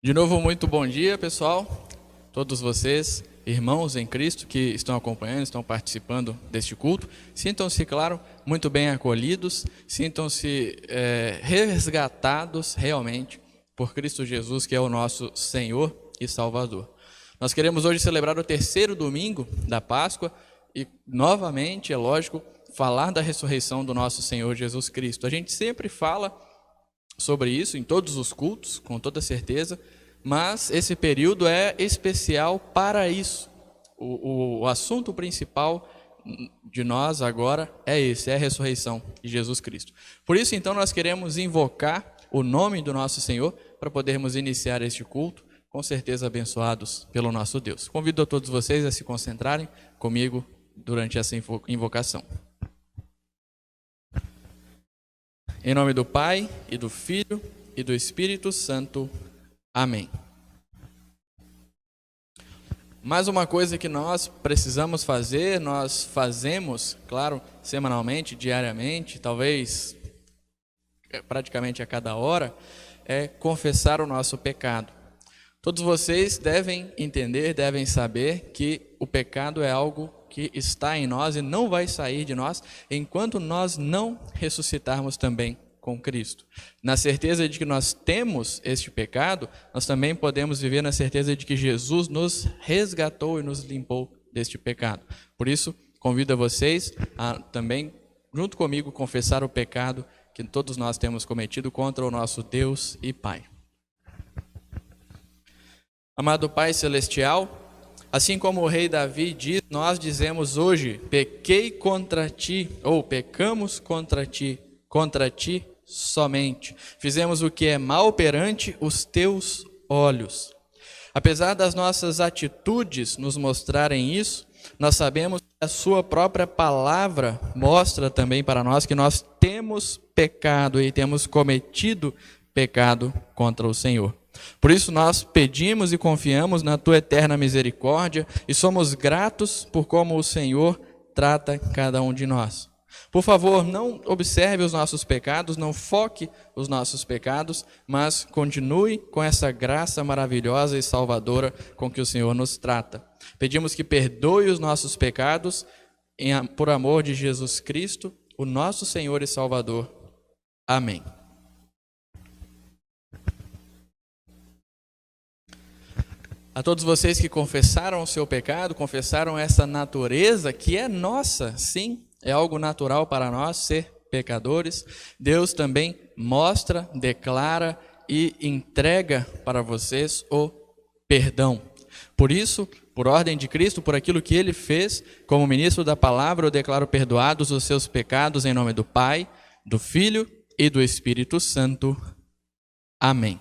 De novo, muito bom dia, pessoal. Todos vocês, irmãos em Cristo, que estão acompanhando, estão participando deste culto. Sintam-se, claro, muito bem acolhidos, sintam-se resgatados realmente por Cristo Jesus, que é o nosso Senhor e Salvador. Nós queremos hoje celebrar o terceiro domingo da Páscoa e, novamente, é lógico, falar da ressurreição do nosso Senhor Jesus Cristo. A gente sempre fala sobre isso em todos os cultos, com toda certeza, mas esse período é especial para isso. O assunto principal de nós agora é esse, é a ressurreição de Jesus Cristo. Por isso, então, nós queremos invocar o nome do nosso Senhor para podermos iniciar este culto, com certeza abençoados pelo nosso Deus. Convido a todos vocês a se concentrarem comigo durante essa invocação. Em nome do Pai, e do Filho, e do Espírito Santo. Amém. Mais uma coisa que nós precisamos fazer, nós fazemos, claro, semanalmente, diariamente, talvez praticamente a cada hora, é confessar o nosso pecado. Todos vocês devem entender, devem saber que o pecado é algo que está em nós e não vai sair de nós enquanto nós não ressuscitarmos também com Cristo. Na certeza de que nós temos este pecado, nós também podemos viver na certeza de que Jesus nos resgatou e nos limpou deste pecado. Por isso, convido a vocês a também, junto comigo, confessar o pecado que todos nós temos cometido contra o nosso Deus e Pai. Amado Pai Celestial, assim como o rei Davi diz, nós dizemos hoje: pequei contra ti, ou pecamos contra ti somente. Fizemos o que é mal perante os teus olhos. Apesar das nossas atitudes nos mostrarem isso, nós sabemos que a sua própria palavra mostra também para nós que nós temos pecado e temos cometido pecado contra o Senhor. Por isso nós pedimos e confiamos na tua eterna misericórdia e somos gratos por como o Senhor trata cada um de nós. Por favor, não observe os nossos pecados, não foque os nossos pecados, mas continue com essa graça maravilhosa e salvadora com que o Senhor nos trata. Pedimos que perdoe os nossos pecados por amor de Jesus Cristo, o nosso Senhor e Salvador. Amém. A todos vocês que confessaram o seu pecado, confessaram essa natureza que é nossa, sim, é algo natural para nós ser pecadores. Deus também mostra, declara e entrega para vocês o perdão. Por isso, por ordem de Cristo, por aquilo que Ele fez, como ministro da palavra, eu declaro perdoados os seus pecados em nome do Pai, do Filho e do Espírito Santo. Amém.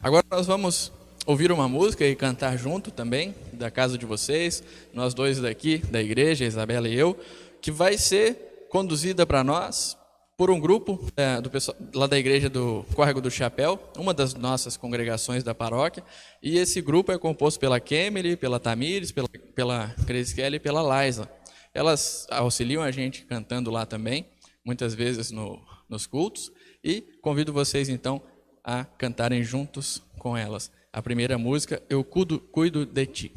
Agora nós vamos ouvir uma música e cantar junto também, da casa de vocês, nós dois daqui, da igreja, Isabela e eu, que vai ser conduzida para nós por um grupo do pessoal, lá da igreja do Córrego do Chapéu, uma das nossas congregações da paróquia, e esse grupo é composto pela Kemily, pela Tamires, pela Cris Kelly e pela Laisa. Elas auxiliam a gente cantando lá também, muitas vezes nos cultos, e convido vocês então a cantarem juntos com elas. A primeira música, Eu Cuido de Ti.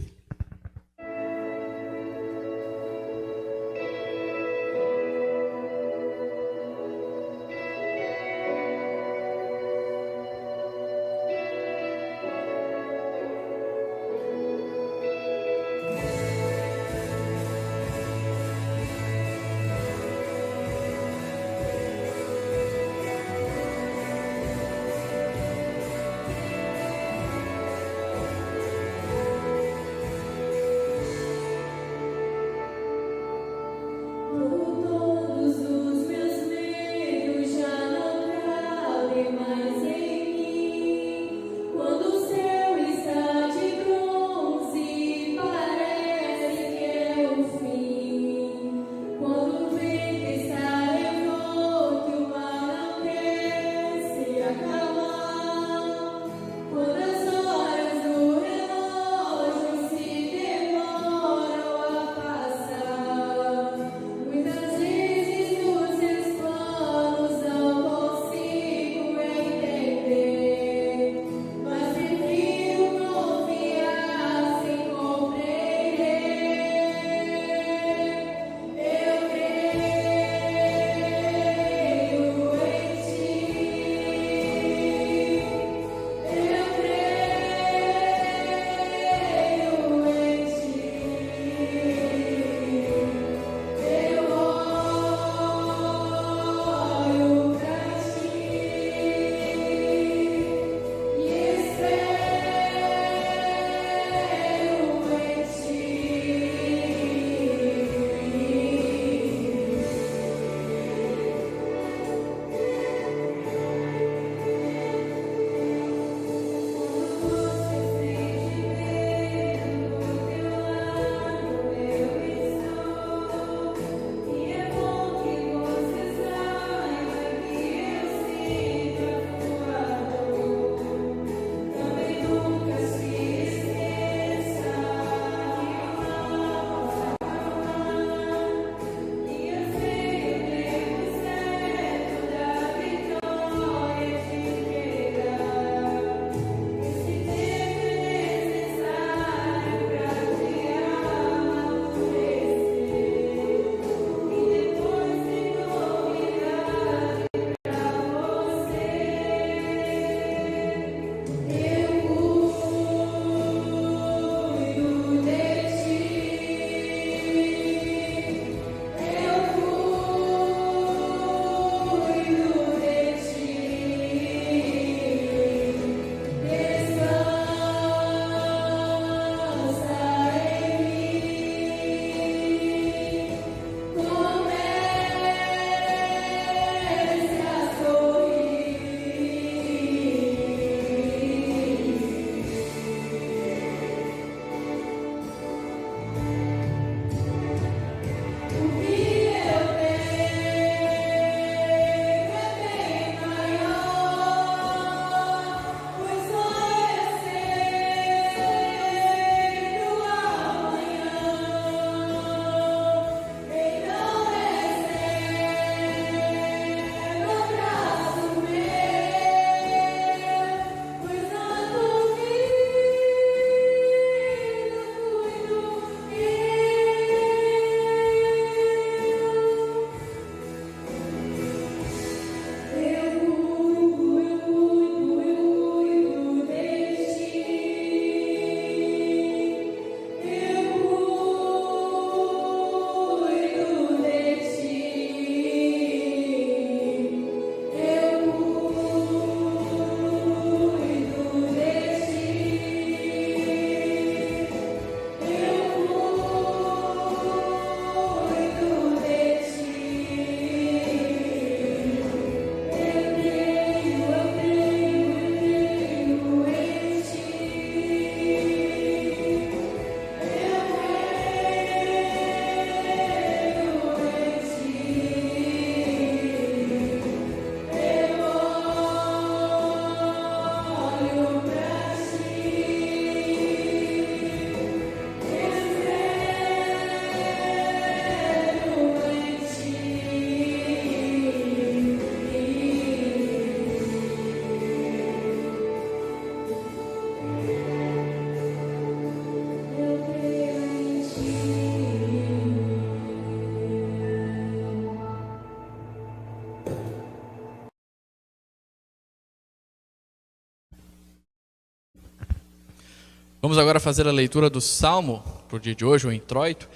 Vamos agora fazer a leitura do Salmo para o dia de hoje, o introito.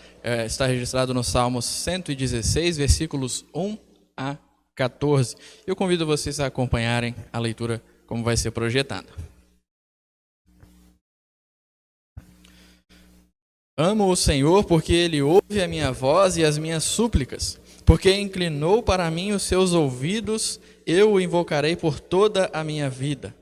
Está registrado no Salmo 116, versículos 1 a 14. Eu convido vocês a acompanharem a leitura como vai ser projetada. Amo o Senhor porque Ele ouve a minha voz e as minhas súplicas. Porque inclinou para mim os seus ouvidos, eu o invocarei por toda a minha vida.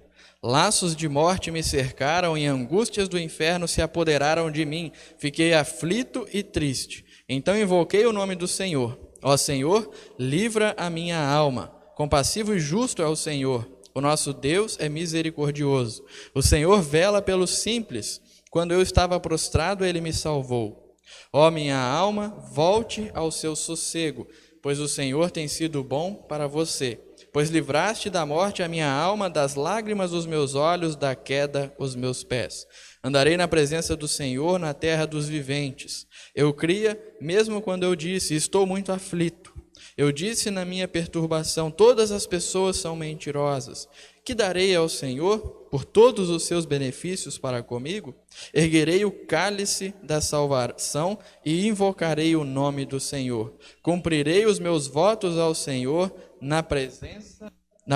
Laços de morte me cercaram e angústias do inferno se apoderaram de mim. Fiquei aflito e triste. Então invoquei o nome do Senhor. Ó Senhor, livra a minha alma. Compassivo e justo é o Senhor. O nosso Deus é misericordioso. O Senhor vela pelos simples. Quando eu estava prostrado, Ele me salvou. Ó minha alma, volte ao seu sossego, pois o Senhor tem sido bom para você. Pois livraste da morte a minha alma, das lágrimas os meus olhos, da queda os meus pés. Andarei na presença do Senhor na terra dos viventes. Eu cria, mesmo quando eu disse, estou muito aflito. Eu disse na minha perturbação, todas as pessoas são mentirosas. Que darei ao Senhor por todos os seus benefícios para comigo? Erguerei o cálice da salvação e invocarei o nome do Senhor. Cumprirei os meus votos ao Senhor na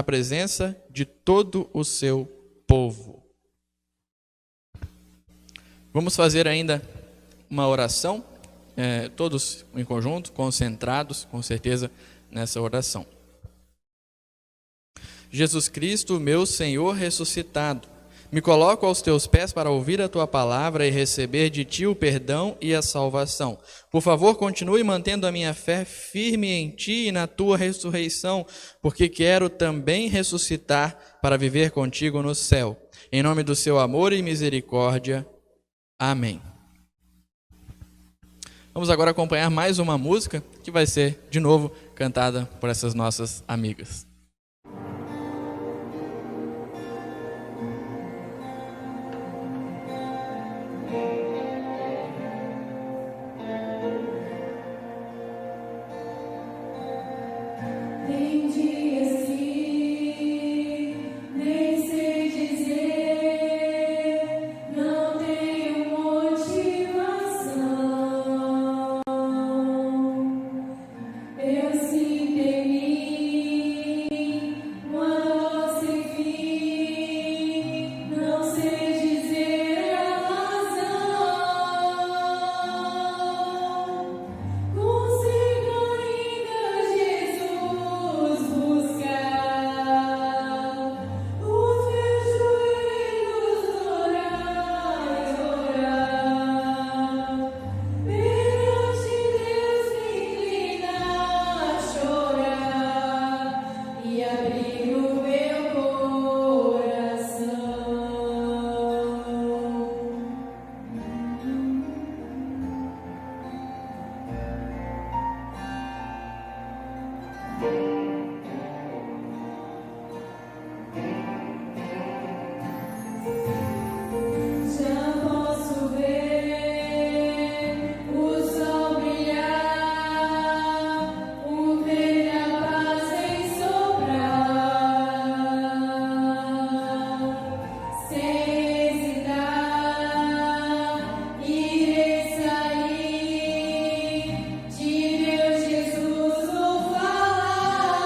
presença de todo o seu povo. Vamos fazer ainda uma oração, todos em conjunto, concentrados, com certeza, nessa oração. Jesus Cristo, meu Senhor ressuscitado, me coloco aos teus pés para ouvir a tua palavra e receber de ti o perdão e a salvação. Por favor, continue mantendo a minha fé firme em ti e na tua ressurreição, porque quero também ressuscitar para viver contigo no céu. Em nome do seu amor e misericórdia. Amém. Vamos agora acompanhar mais uma música que vai ser, de novo, cantada por essas nossas amigas. Jesus, vou falar.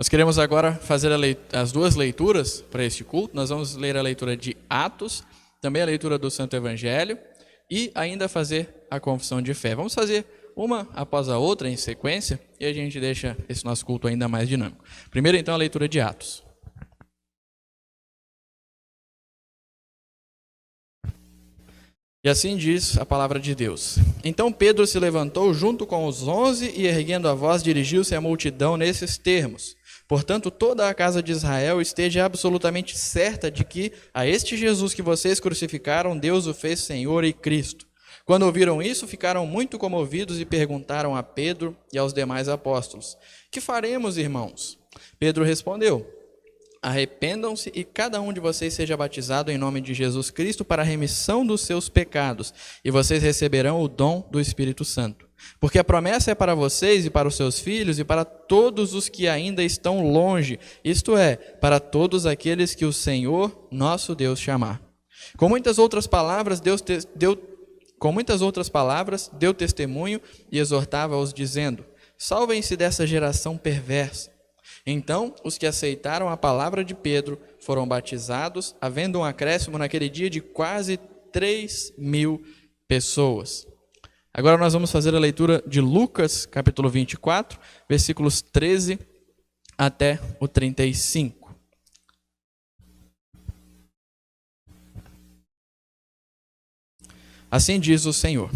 Nós queremos agora fazer as duas leituras para este culto. Nós vamos ler a leitura de Atos, também a leitura do Santo Evangelho e ainda fazer a confissão de fé. Vamos fazer uma após a outra em sequência e a gente deixa esse nosso culto ainda mais dinâmico. Primeiro, então, a leitura de Atos. E assim diz a palavra de Deus. Então Pedro se levantou junto com os 11 e, erguendo a voz, dirigiu-se à multidão nesses termos: portanto, toda a casa de Israel esteja absolutamente certa de que a este Jesus que vocês crucificaram, Deus o fez Senhor e Cristo. Quando ouviram isso, ficaram muito comovidos e perguntaram a Pedro e aos demais apóstolos: que faremos, irmãos? Pedro respondeu: arrependam-se e cada um de vocês seja batizado em nome de Jesus Cristo para a remissão dos seus pecados, e vocês receberão o dom do Espírito Santo. Porque a promessa é para vocês e para os seus filhos e para todos os que ainda estão longe, isto é, para todos aqueles que o Senhor, nosso Deus, chamar. Com muitas outras palavras, deu testemunho e exortava-os, dizendo: salvem-se dessa geração perversa. Então, os que aceitaram a palavra de Pedro foram batizados, havendo um acréscimo naquele dia de quase 3.000 pessoas. Agora nós vamos fazer a leitura de Lucas, capítulo 24, versículos 13 até o 35. Assim diz o Senhor.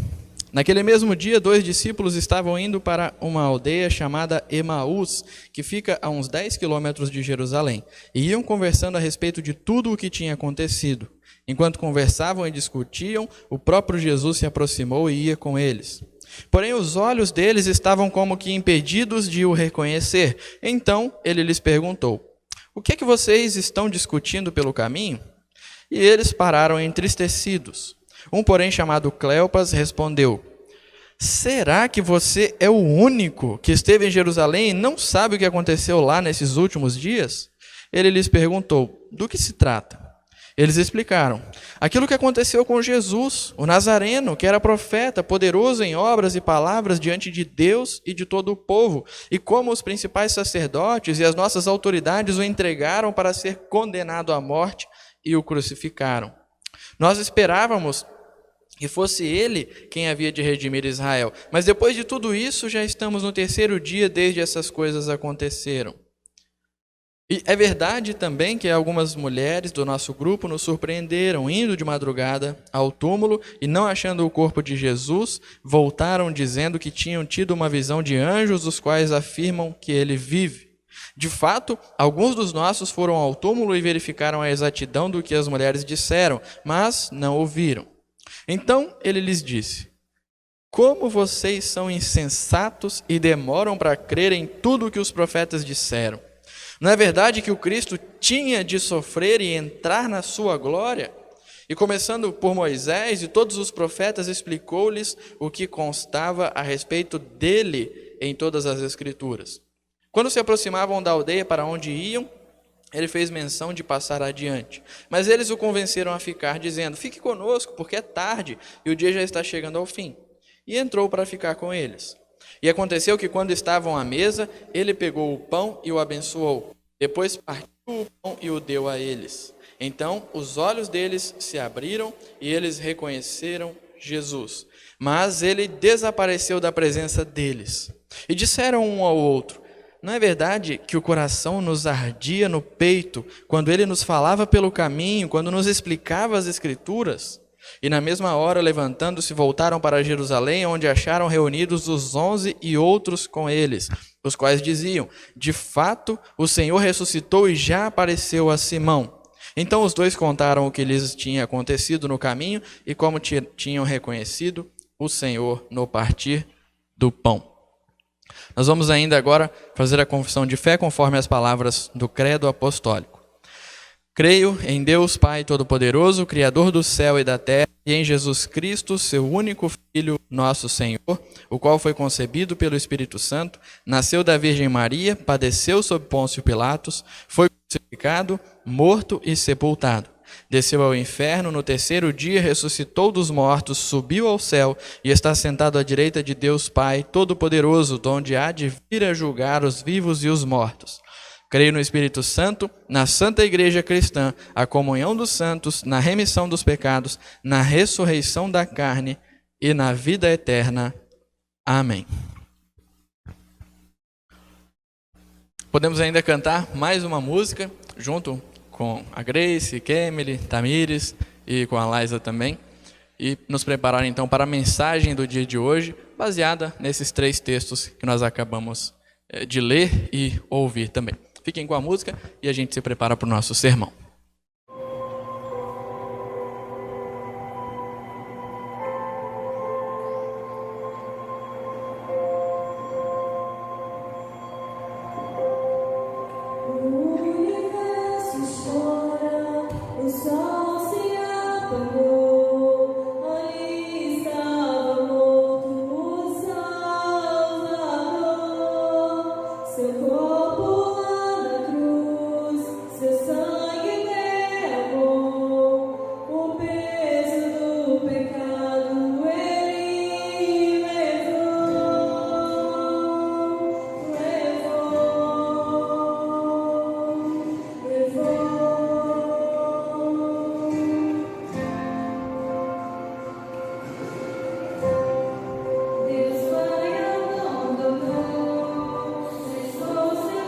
Naquele mesmo dia, 2 discípulos estavam indo para uma aldeia chamada Emaús, que fica a uns 10 quilômetros de Jerusalém, e iam conversando a respeito de tudo o que tinha acontecido. Enquanto conversavam e discutiam, o próprio Jesus se aproximou e ia com eles. Porém, os olhos deles estavam como que impedidos de o reconhecer. Então, ele lhes perguntou: o que é que vocês estão discutindo pelo caminho? E eles pararam entristecidos. Um, porém, chamado Cleopas, respondeu: será que você é o único que esteve em Jerusalém e não sabe o que aconteceu lá nesses últimos dias? Ele lhes perguntou: do que se trata? Eles explicaram: aquilo que aconteceu com Jesus, o Nazareno, que era profeta, poderoso em obras e palavras diante de Deus e de todo o povo, e como os principais sacerdotes e as nossas autoridades o entregaram para ser condenado à morte e o crucificaram. Nós esperávamos que fosse ele quem havia de redimir Israel. Mas depois de tudo isso, já estamos no 3º dia desde essas coisas aconteceram. E é verdade também que algumas mulheres do nosso grupo nos surpreenderam, indo de madrugada ao túmulo e não achando o corpo de Jesus, voltaram dizendo que tinham tido uma visão de anjos, os quais afirmam que ele vive. De fato, alguns dos nossos foram ao túmulo e verificaram a exatidão do que as mulheres disseram, mas não ouviram. Então ele lhes disse: como vocês são insensatos e demoram para crer em tudo o que os profetas disseram. Não é verdade que o Cristo tinha de sofrer e entrar na sua glória? E começando por Moisés e todos os profetas, explicou-lhes o que constava a respeito dele em todas as Escrituras. Quando se aproximavam da aldeia para onde iam, ele fez menção de passar adiante. Mas eles o convenceram a ficar, dizendo: fique conosco, porque é tarde e o dia já está chegando ao fim. E entrou para ficar com eles. E aconteceu que, quando estavam à mesa, ele pegou o pão e o abençoou. Depois partiu o pão e o deu a eles. Então os olhos deles se abriram e eles reconheceram Jesus. Mas ele desapareceu da presença deles. E disseram um ao outro: não é verdade que o coração nos ardia no peito quando ele nos falava pelo caminho, quando nos explicava as Escrituras? E na mesma hora, levantando-se, voltaram para Jerusalém, onde acharam reunidos os 11 e outros com eles, os quais diziam: de fato, o Senhor ressuscitou e já apareceu a Simão. Então os dois contaram o que lhes tinha acontecido no caminho e como tinham reconhecido o Senhor no partir do pão. Nós vamos ainda agora fazer a confissão de fé conforme as palavras do credo apostólico. Creio em Deus Pai Todo-Poderoso, Criador do céu e da terra, e em Jesus Cristo, seu único Filho, nosso Senhor, o qual foi concebido pelo Espírito Santo, nasceu da Virgem Maria, padeceu sob Pôncio Pilatos, foi crucificado, morto e sepultado. Desceu ao inferno, no 3º dia ressuscitou dos mortos, subiu ao céu e está sentado à direita de Deus Pai Todo-Poderoso, donde há de vir a julgar os vivos e os mortos. Creio no Espírito Santo, na Santa Igreja Cristã, a comunhão dos santos, na remissão dos pecados, na ressurreição da carne e na vida eterna. Amém. Podemos ainda cantar mais uma música, junto com a Grace, Kemily, Tamires e com a Liza também, e nos preparar então para a mensagem do dia de hoje, baseada nesses 3 textos que nós acabamos de ler e ouvir também. Fiquem com a música e a gente se prepara para o nosso sermão. Deus vai abandonou, levou seu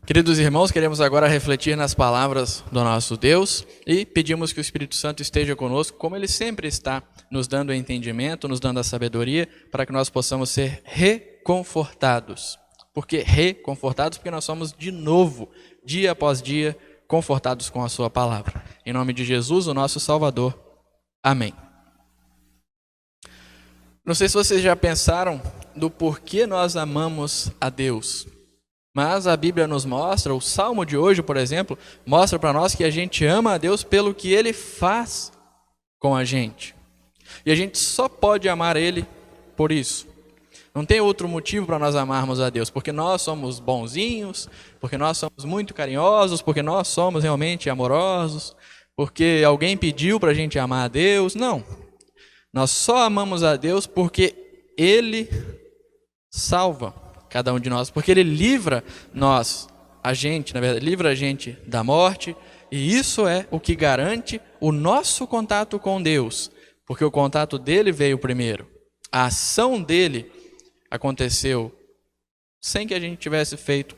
Queridos irmãos, queremos agora refletir nas palavras do nosso Deus e pedimos que o Espírito Santo esteja conosco, como Ele sempre está, nos dando o entendimento, nos dando a sabedoria, para que nós possamos ser reconfortados. Por que reconfortados? Porque nós somos de novo, dia após dia, confortados com a sua palavra. Em nome de Jesus, o nosso Salvador. Amém. Não sei se vocês já pensaram do porquê nós amamos a Deus. Mas a Bíblia nos mostra, o Salmo de hoje, por exemplo, mostra para nós que a gente ama a Deus pelo que Ele faz com a gente. E a gente só pode amar Ele por isso. Não tem outro motivo para nós amarmos a Deus, porque nós somos bonzinhos, porque nós somos muito carinhosos, porque nós somos realmente amorosos, porque alguém pediu para a gente amar a Deus. Não. Nós só amamos a Deus porque Ele salva cada um de nós, porque Ele livra a gente, na verdade, livra a gente da morte, e isso é o que garante o nosso contato com Deus, porque o contato dele veio primeiro. A ação dele aconteceu sem que a gente tivesse feito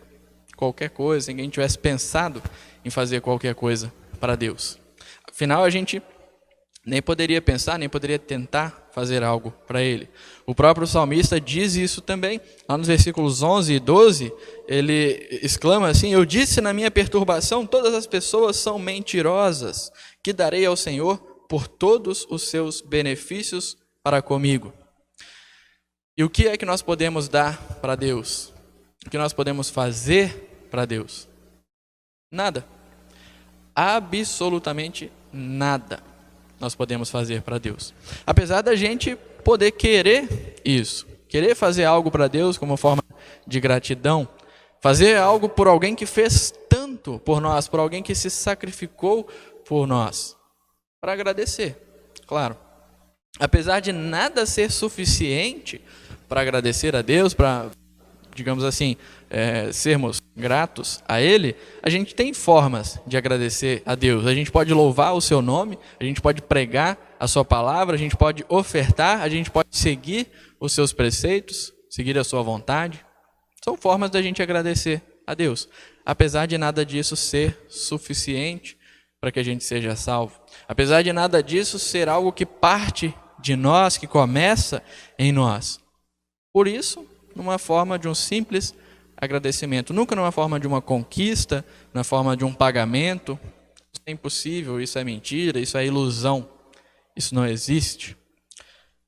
qualquer coisa, sem que a gente tivesse pensado em fazer qualquer coisa para Deus. Afinal, a gente nem poderia pensar, nem poderia tentar fazer algo para Ele. O próprio salmista diz isso também, lá nos versículos 11 e 12, ele exclama assim: eu disse na minha perturbação, todas as pessoas são mentirosas, que darei ao Senhor por todos os seus benefícios para comigo. E o que é que nós podemos dar para Deus? O que nós podemos fazer para Deus? Nada. Absolutamente nada nós podemos fazer para Deus. Apesar da gente poder querer isso, querer fazer algo para Deus como forma de gratidão, fazer algo por alguém que fez tanto por nós, por alguém que se sacrificou por nós, para agradecer, claro. Apesar de nada ser suficiente para agradecer a Deus, para, digamos assim, sermos gratos a Ele, a gente tem formas de agradecer a Deus. A gente pode louvar o seu nome, a gente pode pregar a sua palavra, a gente pode ofertar, a gente pode seguir os seus preceitos, seguir a sua vontade. São formas da gente agradecer a Deus, apesar de nada disso ser suficiente para que a gente seja salvo. Apesar de nada disso ser algo que parte de nós, que começa em nós. Por isso, numa forma de um simples agradecimento, nunca numa forma de uma conquista, na forma de um pagamento. Isso é impossível, isso é mentira, isso é ilusão, isso não existe.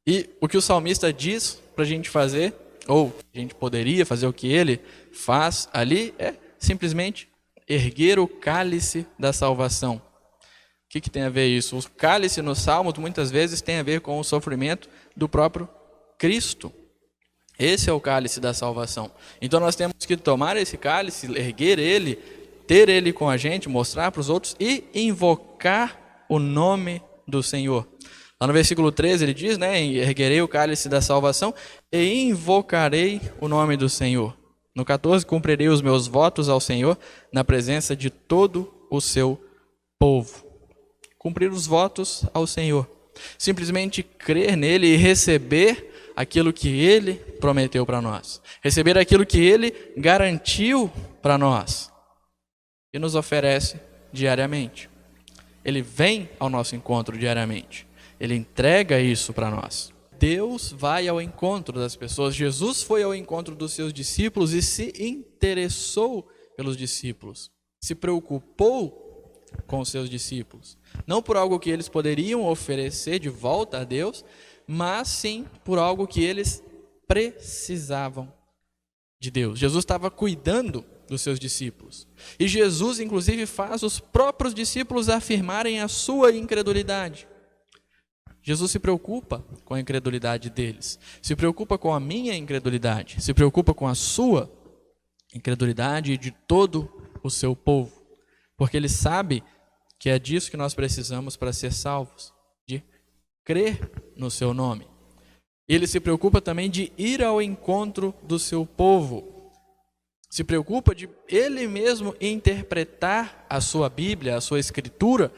E o que o salmista diz para a gente fazer, ou a gente poderia fazer o que ele faz ali, é simplesmente erguer o cálice da salvação. O que tem a ver isso? O cálice nos Salmos muitas vezes tem a ver com o sofrimento do próprio Cristo. Esse é o cálice da salvação. Então nós temos que tomar esse cálice, erguer ele, ter ele com a gente, mostrar para os outros e invocar o nome do Senhor. Lá no versículo 13 ele diz, erguerei o cálice da salvação e invocarei o nome do Senhor. No 14, cumprirei os meus votos ao Senhor na presença de todo o seu povo. Cumprir os votos ao Senhor. Simplesmente crer nele e receber aquilo que Ele prometeu para nós. Receber aquilo que Ele garantiu para nós. E nos oferece diariamente. Ele vem ao nosso encontro diariamente. Ele entrega isso para nós. Deus vai ao encontro das pessoas. Jesus foi ao encontro dos seus discípulos e se interessou pelos discípulos. Se preocupou com os seus discípulos. Não por algo que eles poderiam oferecer de volta a Deus, mas sim por algo que eles precisavam de Deus. Jesus estava cuidando dos seus discípulos. E Jesus, inclusive, faz os próprios discípulos afirmarem a sua incredulidade. Jesus se preocupa com a incredulidade deles. Se preocupa com a minha incredulidade. Se preocupa com a sua incredulidade e de todo o seu povo. Porque Ele sabe que é disso que nós precisamos para ser salvos. De crer no seu nome. Ele se preocupa também de ir ao encontro do seu povo. Se preocupa de ele mesmo interpretar a sua Bíblia, a sua Escritura,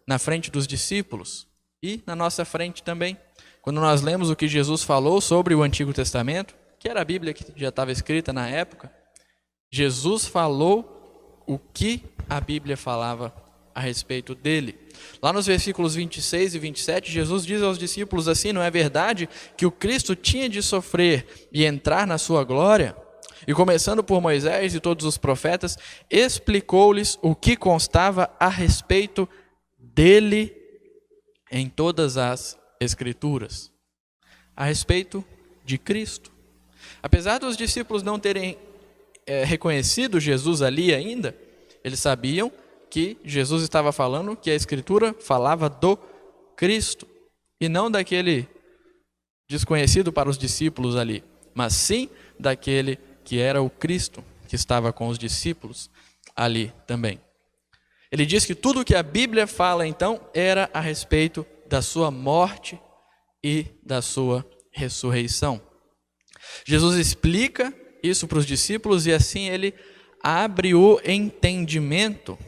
na frente dos discípulos e na nossa frente também. Quando nós lemos o que Jesus falou sobre o Antigo Testamento, que era a Bíblia que já estava escrita na época, Jesus falou o que a Bíblia falava a respeito dele. Lá nos versículos 26 e 27, Jesus diz aos discípulos assim: não é verdade que o Cristo tinha de sofrer e entrar na sua glória? E começando por Moisés e todos os profetas, explicou-lhes o que constava a respeito dele em todas as Escrituras. A respeito de Cristo. Apesar dos discípulos não terem reconhecido Jesus ali ainda, eles sabiam que Jesus estava falando que a Escritura falava do Cristo, e não daquele desconhecido para os discípulos ali, mas sim daquele que era o Cristo, que estava com os discípulos ali também. Ele diz que tudo o que a Bíblia fala, então, era a respeito da sua morte e da sua ressurreição. Jesus explica isso para os discípulos e assim ele abre o entendimento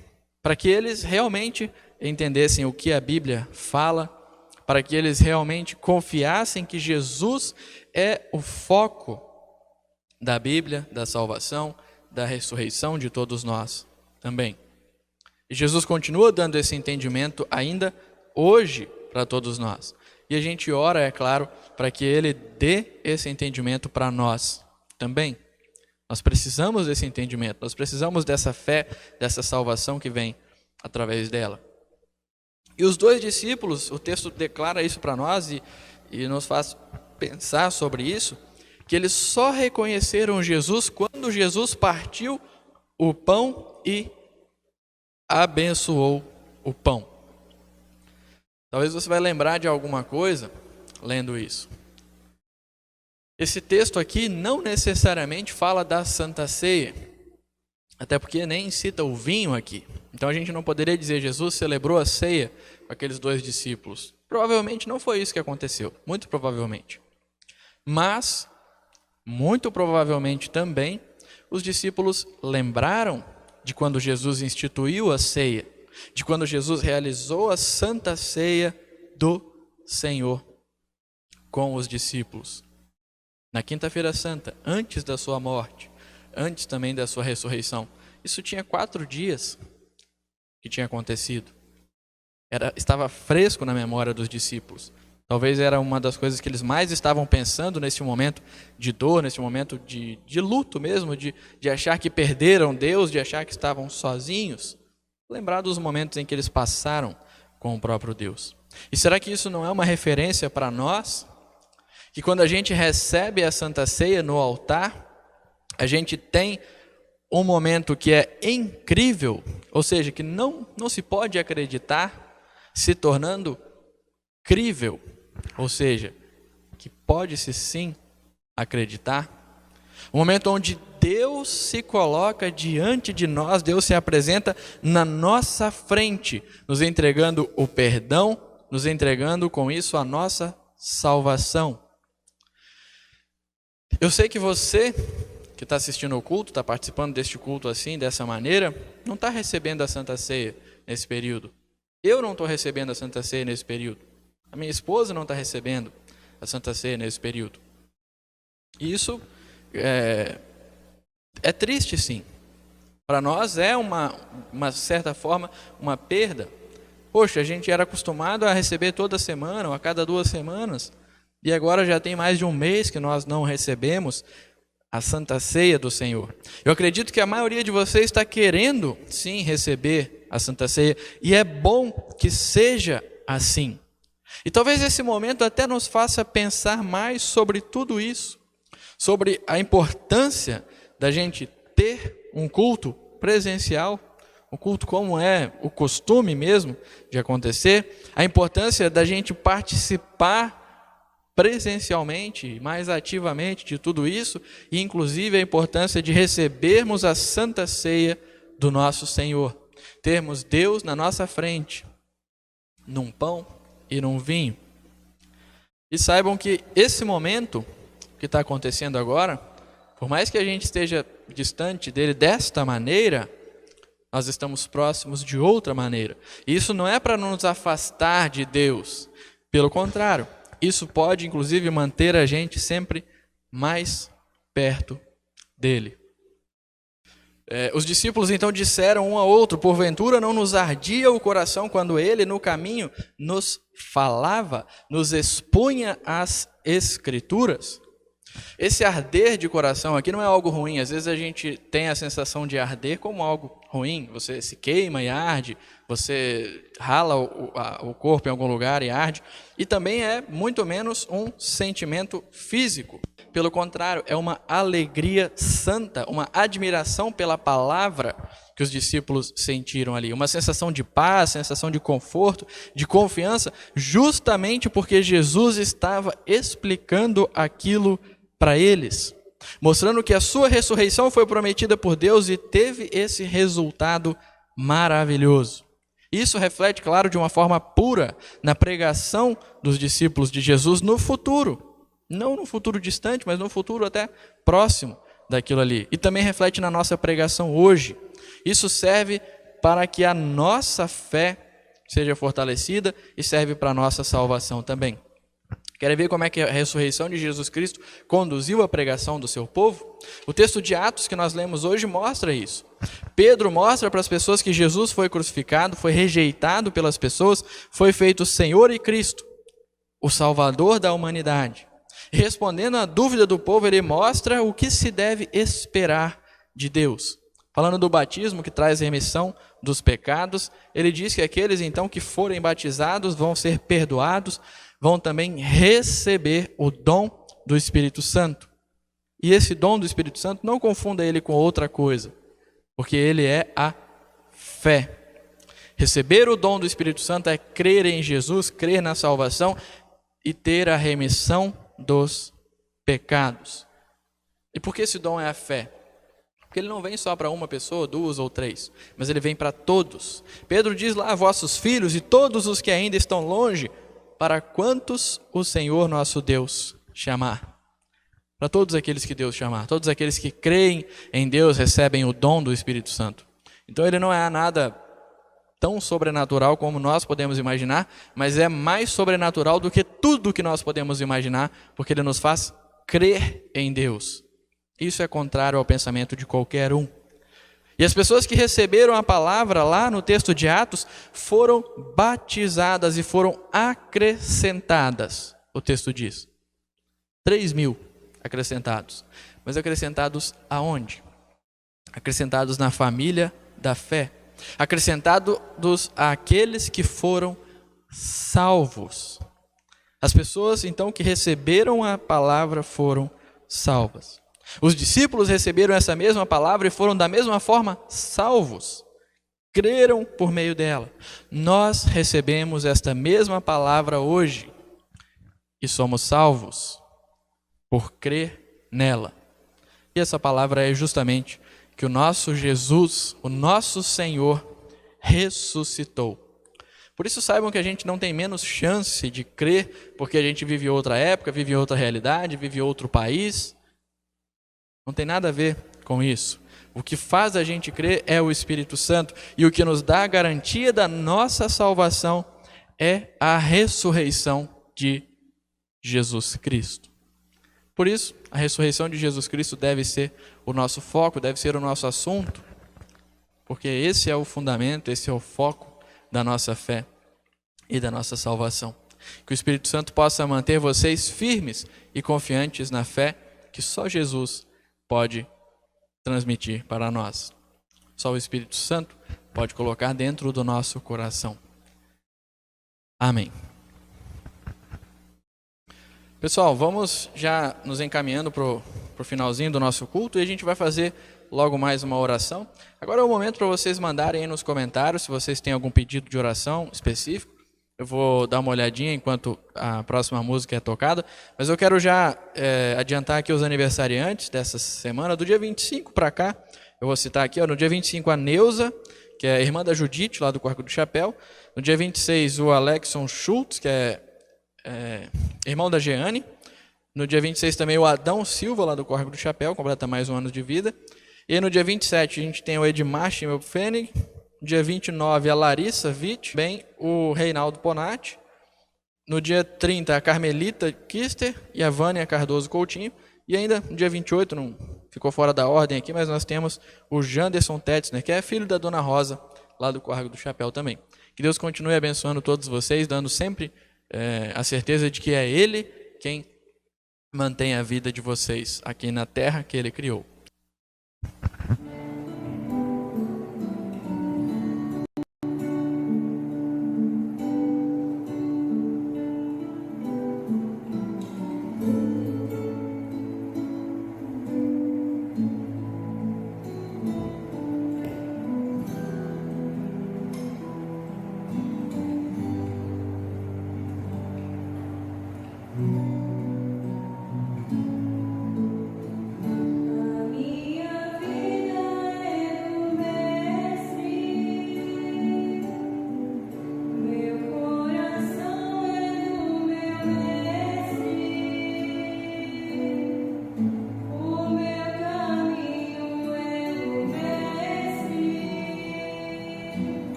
para que eles realmente entendessem o que a Bíblia fala, para que eles realmente confiassem que Jesus é o foco da Bíblia, da salvação, da ressurreição de todos nós também. E Jesus continua dando esse entendimento ainda hoje para todos nós. E a gente ora, é claro, para que Ele dê esse entendimento para nós também. Nós precisamos desse entendimento, nós precisamos dessa fé, dessa salvação que vem através dela. E os dois discípulos, o texto declara isso para nós e nos faz pensar sobre isso, que eles só reconheceram Jesus quando Jesus partiu o pão e abençoou o pão. Talvez você vai lembrar de alguma coisa lendo isso. Esse texto aqui não necessariamente fala da Santa Ceia, até porque nem cita o vinho aqui. Então a gente não poderia dizer Jesus celebrou a ceia com aqueles dois discípulos. Provavelmente não foi isso que aconteceu, muito provavelmente. Mas, muito provavelmente também, os discípulos lembraram de quando Jesus instituiu a ceia, de quando Jesus realizou a Santa Ceia do Senhor com os discípulos. Na Quinta-feira Santa, antes da sua morte, antes também da sua ressurreição. Isso tinha 4 dias que tinha acontecido. Estava fresco na memória dos discípulos. Talvez era uma das coisas que eles mais estavam pensando nesse momento de dor, nesse momento de luto mesmo, de achar que perderam Deus, de achar que estavam sozinhos. Lembrar dos momentos em que eles passaram com o próprio Deus. E será que isso não é uma referência para nós? Que quando a gente recebe a Santa Ceia no altar, a gente tem um momento que é incrível, ou seja, que não se pode acreditar, se tornando crível, ou seja, que pode-se sim acreditar. Um momento onde Deus se coloca diante de nós, Deus se apresenta na nossa frente, nos entregando o perdão, nos entregando com isso a nossa salvação. Eu sei que você que está assistindo o culto, está participando deste culto assim, dessa maneira, não está recebendo a Santa Ceia nesse período. Eu não estou recebendo a Santa Ceia nesse período. A minha esposa não está recebendo a Santa Ceia nesse período. E isso é triste, sim. Para nós é uma certa forma, uma perda. Poxa, a gente era acostumado a receber toda semana ou a cada 2 semanas, e agora já tem mais de 1 mês que nós não recebemos a Santa Ceia do Senhor. Eu acredito que a maioria de vocês está querendo, sim, receber a Santa Ceia, e é bom que seja assim. E talvez esse momento até nos faça pensar mais sobre tudo isso, sobre a importância da gente ter um culto presencial, um culto como é o costume mesmo de acontecer, a importância da gente participar presencialmente, mais ativamente de tudo isso, e inclusive a importância de recebermos a Santa Ceia do nosso Senhor, termos Deus na nossa frente, num pão e num vinho. E saibam que esse momento que está acontecendo agora, por mais que a gente esteja distante dele desta maneira, nós estamos próximos de outra maneira. E isso não é para nos afastar de Deus, pelo contrário, isso pode inclusive manter a gente sempre mais perto dele. Os discípulos então disseram um ao outro: porventura não nos ardia o coração quando ele no caminho nos falava, nos expunha as Escrituras? Esse arder de coração aqui não é algo ruim. Às vezes a gente tem a sensação de arder como algo ruim. Você se queima e arde, você rala o corpo em algum lugar e arde. E também é muito menos um sentimento físico. Pelo contrário, é uma alegria santa, uma admiração pela palavra que os discípulos sentiram ali. Uma sensação de paz, sensação de conforto, de confiança, justamente porque Jesus estava explicando aquilo para eles, mostrando que a sua ressurreição foi prometida por Deus e teve esse resultado maravilhoso. Isso reflete, claro, de uma forma pura na pregação dos discípulos de Jesus no futuro. Não no futuro distante, mas no futuro até próximo daquilo ali. E também reflete na nossa pregação hoje. Isso serve para que a nossa fé seja fortalecida e serve para a nossa salvação também. Querem ver como é que a ressurreição de Jesus Cristo conduziu a pregação do seu povo? O texto de Atos que nós lemos hoje mostra isso. Pedro mostra para as pessoas que Jesus foi crucificado, foi rejeitado pelas pessoas, foi feito Senhor e Cristo, o Salvador da humanidade. Respondendo à dúvida do povo, ele mostra o que se deve esperar de Deus. Falando do batismo que traz remissão dos pecados, ele diz que aqueles então que forem batizados vão ser perdoados, vão também receber o dom do Espírito Santo. E esse dom do Espírito Santo, não confunda ele com outra coisa, porque ele é a fé. Receber o dom do Espírito Santo é crer em Jesus, crer na salvação e ter a remissão dos pecados. E por que esse dom é a fé? Porque ele não vem só para uma pessoa, duas ou três, mas ele vem para todos. Pedro diz lá: vossos filhos e todos os que ainda estão longe, para quantos o Senhor nosso Deus chamar. Para todos aqueles que Deus chamar, todos aqueles que creem em Deus recebem o dom do Espírito Santo. Então ele não é nada tão sobrenatural como nós podemos imaginar, mas é mais sobrenatural do que tudo que nós podemos imaginar, porque ele nos faz crer em Deus. Isso é contrário ao pensamento de qualquer um. E as pessoas que receberam a palavra lá no texto de Atos foram batizadas e foram acrescentadas, o texto diz. 3.000 acrescentados. Mas acrescentados aonde? Acrescentados na família da fé. Acrescentados àqueles que foram salvos. As pessoas então que receberam a palavra foram salvas. Os discípulos receberam essa mesma palavra e foram da mesma forma salvos. Creram por meio dela. Nós recebemos esta mesma palavra hoje e somos salvos por crer nela. E essa palavra é justamente que o nosso Jesus, o nosso Senhor, ressuscitou. Por isso saibam que a gente não tem menos chance de crer porque a gente vive outra época, vive outra realidade, vive outro país. Não tem nada a ver com isso. O que faz a gente crer é o Espírito Santo. E o que nos dá a garantia da nossa salvação é a ressurreição de Jesus Cristo. Por isso, a ressurreição de Jesus Cristo deve ser o nosso foco, deve ser o nosso assunto. Porque esse é o fundamento, esse é o foco da nossa fé e da nossa salvação. Que o Espírito Santo possa manter vocês firmes e confiantes na fé que só Jesus pode transmitir para nós. Só o Espírito Santo pode colocar dentro do nosso coração. Amém. Pessoal, vamos já nos encaminhando para o finalzinho do nosso culto e a gente vai fazer logo mais uma oração. Agora é o momento para vocês mandarem aí nos comentários se vocês têm algum pedido de oração específico. Eu vou dar uma olhadinha enquanto a próxima música é tocada, mas eu quero já adiantar aqui os aniversariantes dessa semana. Do dia 25 para cá, eu vou citar aqui, no dia 25 a Neuza, que é irmã da Judite, lá do Córrego do Chapéu. No dia 26 o Alexson Schultz, que é irmão da Jeane. No dia 26 também o Adão Silva, lá do Córrego do Chapéu, completa mais um ano de vida. E no dia 27 a gente tem o Edmar Schimmelpfennig. Dia 29, a Larissa Witt, bem o Reinaldo Ponati. No dia 30, a Carmelita Kister e a Vânia Cardoso Coutinho. E ainda no dia 28, no ficou fora da ordem aqui, mas nós temos o Janderson Tetzner, que é filho da Dona Rosa, lá do Córrego do Chapéu também. Que Deus continue abençoando todos vocês, dando sempre a certeza de que é Ele quem mantém a vida de vocês aqui na terra que Ele criou.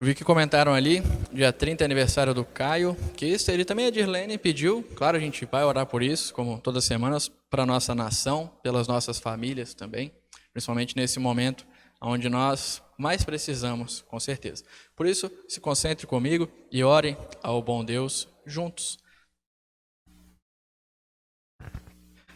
Vi que comentaram ali, dia 30 aniversário do Caio, que isso, ele também, a Dirlene pediu, claro, a gente vai orar por isso, como todas as semanas, para a nossa nação, pelas nossas famílias também, principalmente nesse momento onde nós mais precisamos, com certeza. Por isso, se concentre comigo e ore ao bom Deus juntos.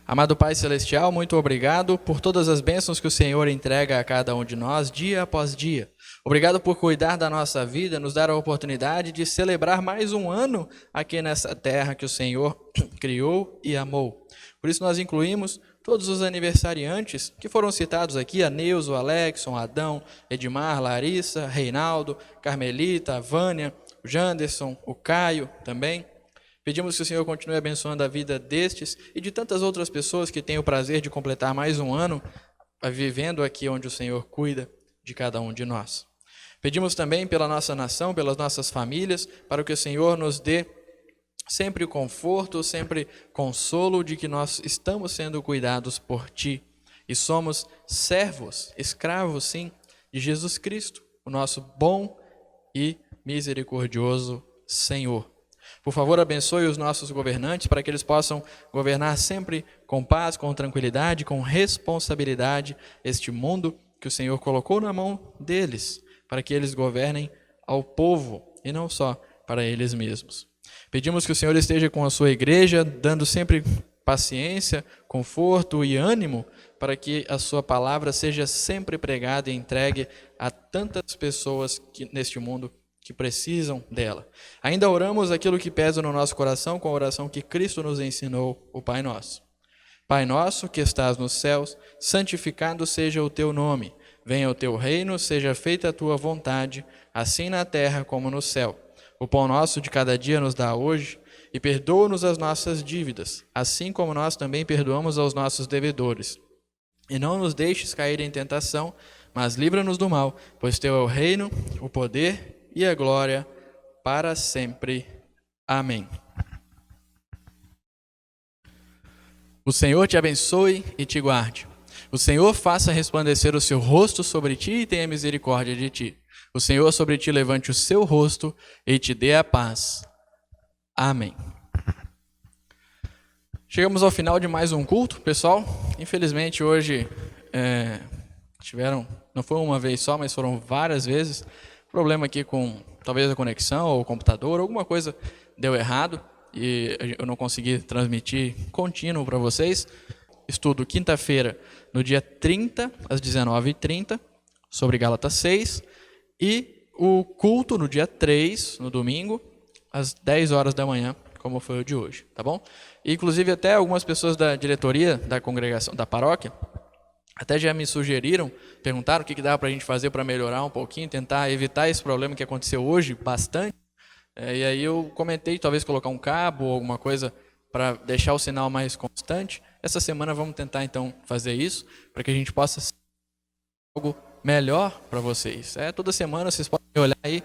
Amado Pai Celestial, muito obrigado por todas as bênçãos que o Senhor entrega a cada um de nós, dia após dia. Obrigado por cuidar da nossa vida, nos dar a oportunidade de celebrar mais um ano aqui nessa terra que o Senhor criou e amou. Por isso nós incluímos todos os aniversariantes que foram citados aqui, a Neuza, o Alexson, Adão, Edmar, Larissa, Reinaldo, Carmelita, a Vânia, o Janderson, o Caio também. Pedimos que o Senhor continue abençoando a vida destes e de tantas outras pessoas que têm o prazer de completar mais um ano vivendo aqui onde o Senhor cuida de cada um de nós. Pedimos também pela nossa nação, pelas nossas famílias, para que o Senhor nos dê sempre conforto, sempre consolo de que nós estamos sendo cuidados por Ti e somos servos, escravos, sim, de Jesus Cristo, o nosso bom e misericordioso Senhor. Por favor, abençoe os nossos governantes para que eles possam governar sempre com paz, com tranquilidade, com responsabilidade este mundo que o Senhor colocou na mão deles, para que eles governem ao povo e não só para eles mesmos. Pedimos que o Senhor esteja com a sua igreja, dando sempre paciência, conforto e ânimo para que a sua palavra seja sempre pregada e entregue a tantas pessoas neste mundo que precisam dela. Ainda oramos aquilo que pesa no nosso coração com a oração que Cristo nos ensinou, o Pai Nosso. Pai nosso que estás nos céus, santificado seja o teu nome. Venha o teu reino, seja feita a tua vontade, assim na terra como no céu. O pão nosso de cada dia nos dá hoje, e perdoa-nos as nossas dívidas, assim como nós também perdoamos aos nossos devedores. E não nos deixes cair em tentação, mas livra-nos do mal, pois teu é o reino, o poder e a glória para sempre. Amém. O Senhor te abençoe e te guarde. O Senhor faça resplandecer o seu rosto sobre ti e tenha misericórdia de ti. O Senhor sobre ti levante o seu rosto e te dê a paz. Amém. Chegamos ao final de mais um culto, pessoal. Infelizmente hoje não foi uma vez só, mas foram várias vezes. Problema aqui com talvez a conexão ou o computador, alguma coisa deu errado e eu não consegui transmitir contínuo para vocês. Estudo quinta-feira, no dia 30, às 19h30, sobre Gálatas 6. E o culto no dia 3, no domingo, às 10 horas da manhã, como foi o de hoje, tá bom? E, inclusive, até algumas pessoas da diretoria da congregação, da paróquia, até já me sugeriram, perguntaram o que dava para a gente fazer para melhorar um pouquinho, tentar evitar esse problema que aconteceu hoje, bastante. E aí eu comentei, talvez colocar um cabo ou alguma coisa para deixar o sinal mais constante. Essa semana vamos tentar, então, fazer isso, para que a gente possa ser algo melhor para vocês. Toda semana vocês podem olhar aí,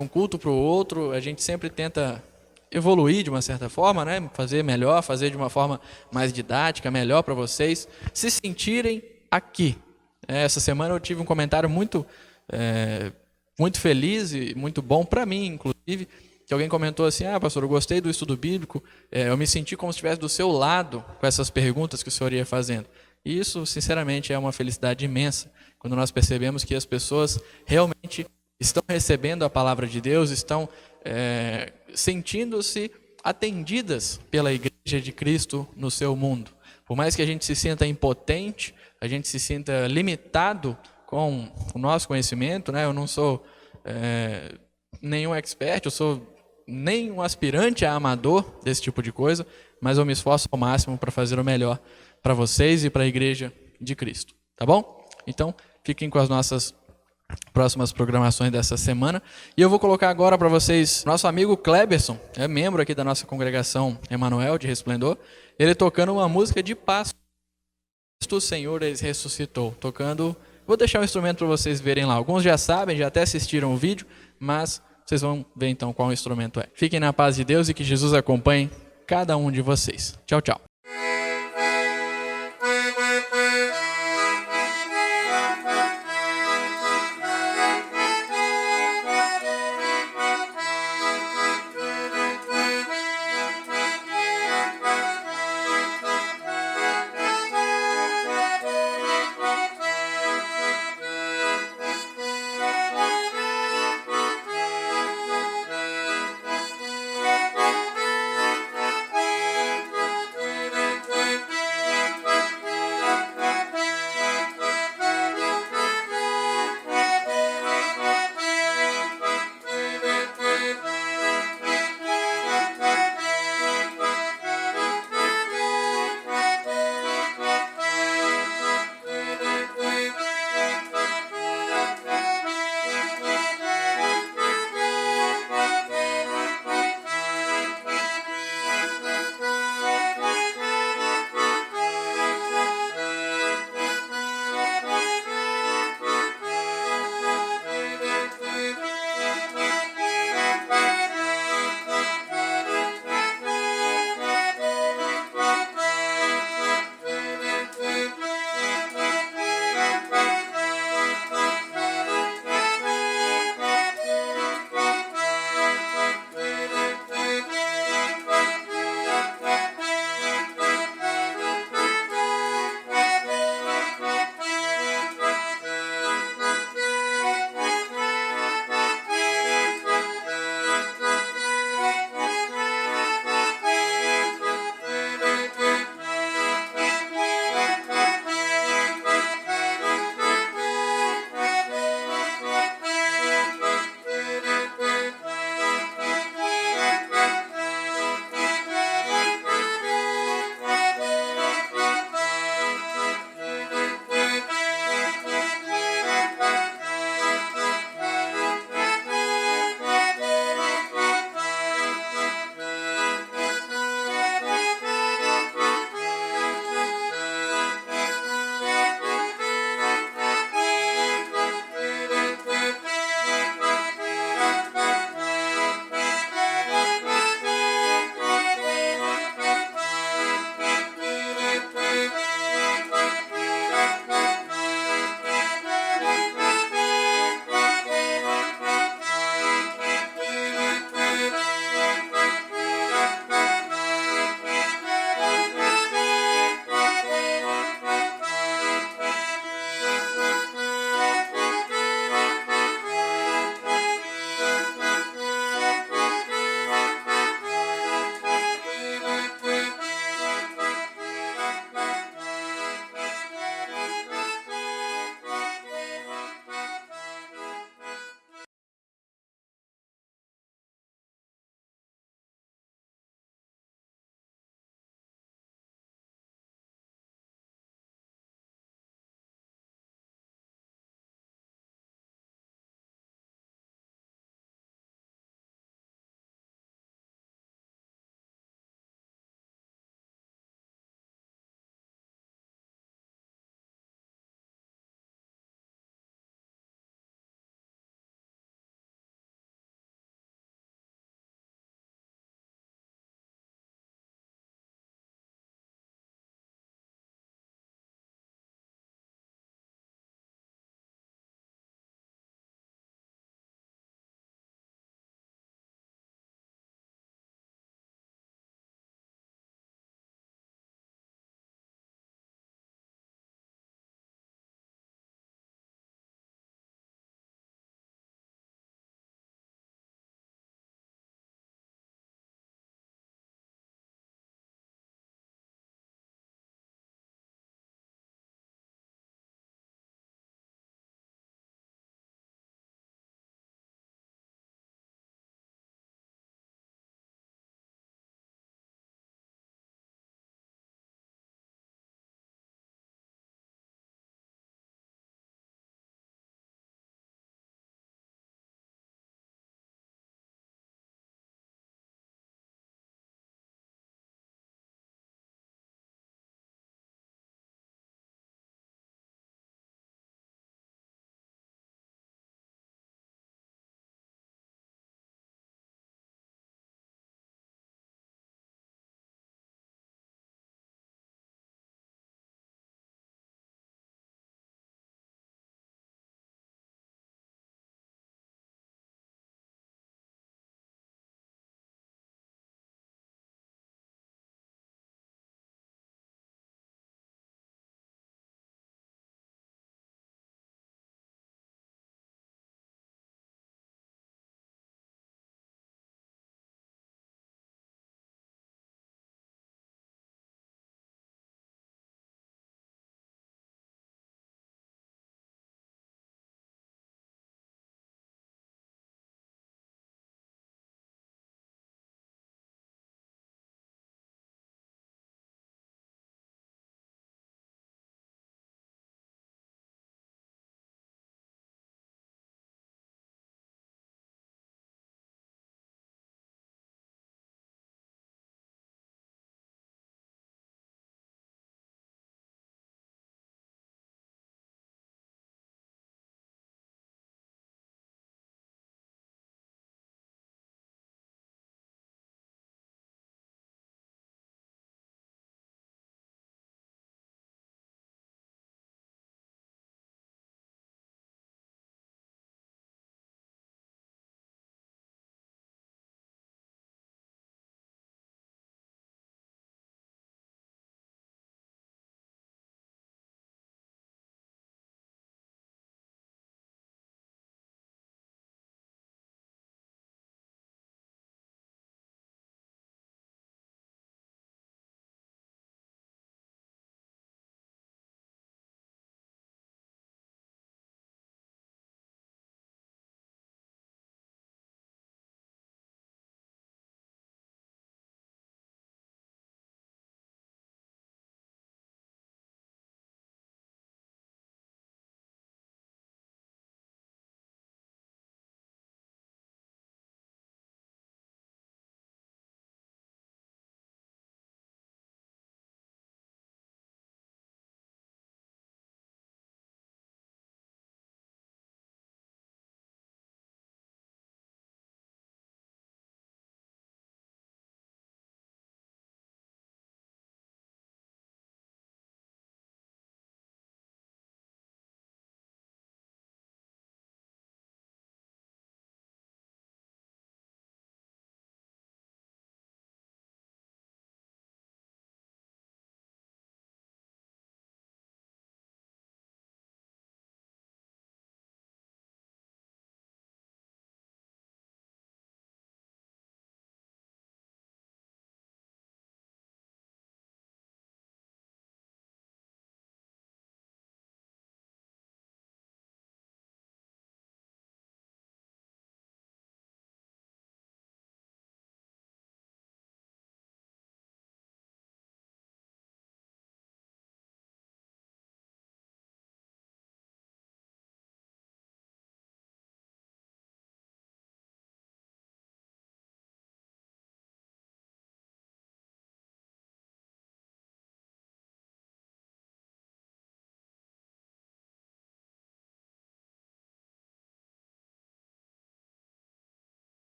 um culto para o outro, a gente sempre tenta evoluir de uma certa forma, né? Fazer melhor, fazer de uma forma mais didática, melhor para vocês se sentirem aqui. Essa semana eu tive um comentário muito feliz e muito bom para mim, inclusive, que alguém comentou assim: pastor, eu gostei do estudo bíblico, eu me senti como se estivesse do seu lado com essas perguntas que o senhor ia fazendo. E isso, sinceramente, é uma felicidade imensa, quando nós percebemos que as pessoas realmente estão recebendo a palavra de Deus, estão sentindo-se atendidas pela Igreja de Cristo no seu mundo. Por mais que a gente se sinta impotente, a gente se sinta limitado com o nosso conhecimento, né? Eu não sou nenhum expert, eu sou nem um aspirante a amador desse tipo de coisa, mas eu me esforço ao máximo para fazer o melhor para vocês e para a Igreja de Cristo, tá bom? Então, fiquem com as nossas próximas programações dessa semana. E eu vou colocar agora para vocês nosso amigo Kleberson, membro aqui da nossa congregação Emanuel de Resplendor, ele tocando uma música de Páscoa. O Senhor ressuscitou, tocando. Vou deixar o instrumento para vocês verem lá. Alguns já sabem, já até assistiram o vídeo, mas vocês vão ver então qual instrumento é. Fiquem na paz de Deus e que Jesus acompanhe cada um de vocês. Tchau, tchau.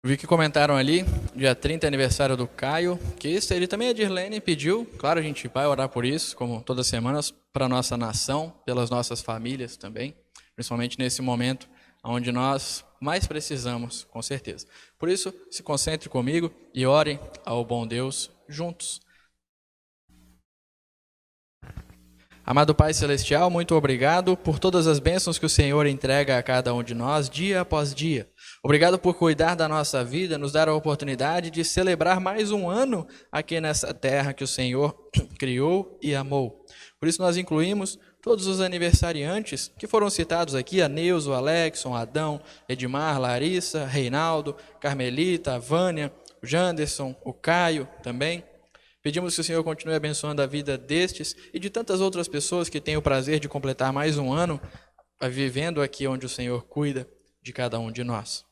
Vi que comentaram ali, dia 30 é aniversário do Caio, que isso, ele também é de Irlene, pediu, claro, a gente vai orar por isso, como todas as semanas, para a nossa nação, pelas nossas famílias também, principalmente nesse momento onde nós mais precisamos, com certeza. Por isso, se concentre comigo e orem ao bom Deus juntos. Amado Pai Celestial, muito obrigado por todas as bênçãos que o Senhor entrega a cada um de nós, dia após dia. Obrigado por cuidar da nossa vida, nos dar a oportunidade de celebrar mais um ano aqui nessa terra que o Senhor criou e amou. Por isso nós incluímos todos os aniversariantes que foram citados aqui, a Neuso, Alexson, Adão, Edmar, Larissa, Reinaldo, Carmelita, a Vânia, o Janderson, o Caio também. Pedimos que o Senhor continue abençoando a vida destes e de tantas outras pessoas que têm o prazer de completar mais um ano vivendo aqui onde o Senhor cuida de cada um de nós.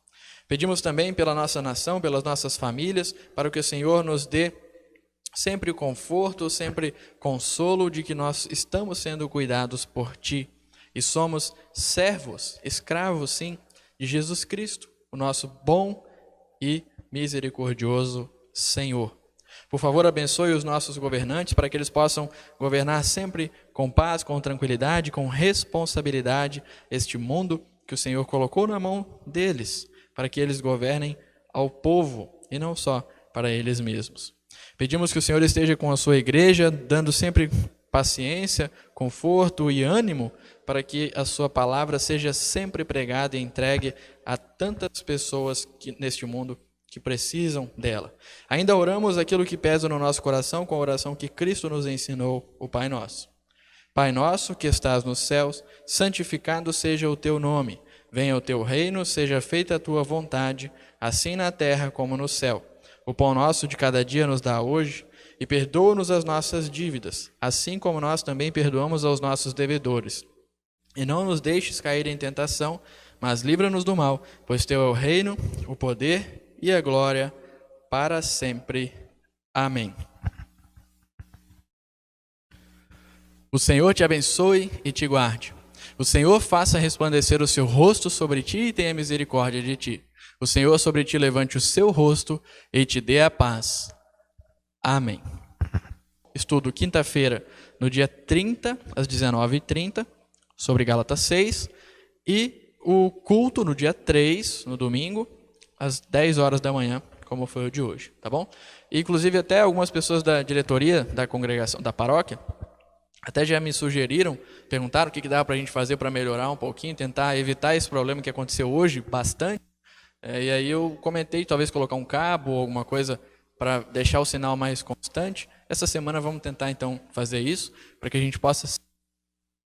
Pedimos também pela nossa nação, pelas nossas famílias, para que o Senhor nos dê sempre conforto, sempre consolo de que nós estamos sendo cuidados por Ti e somos servos, escravos, sim, de Jesus Cristo, o nosso bom e misericordioso Senhor. Por favor, abençoe os nossos governantes para que eles possam governar sempre com paz, com tranquilidade, com responsabilidade este mundo que o Senhor colocou na mão deles, para que eles governem ao povo e não só para eles mesmos. Pedimos que o Senhor esteja com a sua igreja, dando sempre paciência, conforto e ânimo para que a sua palavra seja sempre pregada e entregue a tantas pessoas neste mundo que precisam dela. Ainda oramos aquilo que pesa no nosso coração com a oração que Cristo nos ensinou, o Pai Nosso. Pai nosso que estás nos céus, santificado seja o teu nome. Venha o teu reino, seja feita a tua vontade, assim na terra como no céu. O pão nosso de cada dia nos dá hoje, e perdoa-nos as nossas dívidas, assim como nós também perdoamos aos nossos devedores. E não nos deixes cair em tentação, mas livra-nos do mal, pois teu é o reino, o poder e a glória para sempre. Amém. O Senhor te abençoe e te guarde. O Senhor faça resplandecer o seu rosto sobre ti e tenha misericórdia de ti. O Senhor sobre ti levante o seu rosto e te dê a paz. Amém. Estudo quinta-feira, no dia 30, às 19h30, sobre Gálatas 6. E o culto no dia 3, no domingo, às 10 horas da manhã, como foi o de hoje, tá bom? E, inclusive, até algumas pessoas da diretoria da congregação, da paróquia, até já me sugeriram, perguntaram o que dava para a gente fazer para melhorar um pouquinho, tentar evitar esse problema que aconteceu hoje, bastante. E aí eu comentei, talvez colocar um cabo ou alguma coisa para deixar o sinal mais constante. Essa semana vamos tentar, então, fazer isso, para que a gente possa ser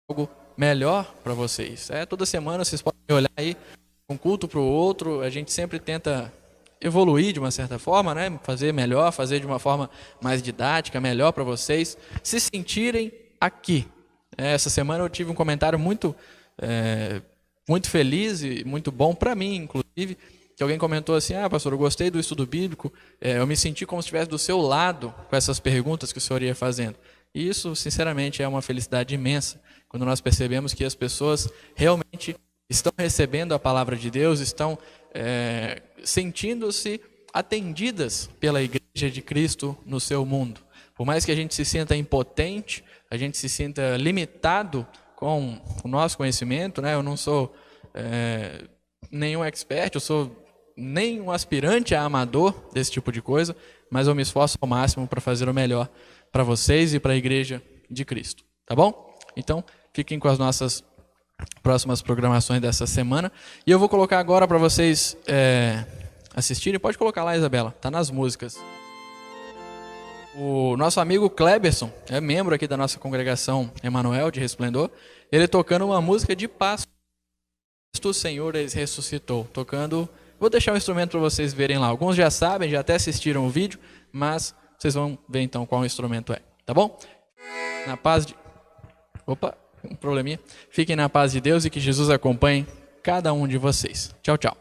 algo melhor para vocês. Toda semana vocês podem olhar aí, um culto para o outro, a gente sempre tenta evoluir de uma certa forma, né? Fazer melhor, fazer de uma forma mais didática, melhor para vocês se sentirem aqui. Essa semana eu tive um comentário muito feliz e muito bom para mim, inclusive, que alguém comentou assim: pastor, eu gostei do estudo bíblico, eu me senti como se estivesse do seu lado com essas perguntas que o senhor ia fazendo. E isso, sinceramente, é uma felicidade imensa, quando nós percebemos que as pessoas realmente estão recebendo a palavra de Deus, estão sentindo-se atendidas pela Igreja de Cristo no seu mundo. Por mais que a gente se sinta impotente, a gente se sinta limitado com o nosso conhecimento, né? Eu não sou nenhum expert, eu sou nem um aspirante a amador desse tipo de coisa, mas eu me esforço ao máximo para fazer o melhor para vocês e para a Igreja de Cristo, tá bom? Então, fiquem com as nossas próximas programações dessa semana. E eu vou colocar agora para vocês assistirem. Pode colocar lá, Isabela, tá nas músicas. O nosso amigo Kleberson, é membro aqui da nossa congregação Emanuel de Resplendor, ele tocando uma música de Páscoa. O Senhor ressuscitou, tocando. Vou deixar o instrumento para vocês verem lá. Alguns já sabem, já até assistiram o vídeo, mas vocês vão ver então qual instrumento é, tá bom? Na paz de... Opa, um probleminha. Fiquem na paz de Deus e que Jesus acompanhe cada um de vocês. Tchau, tchau.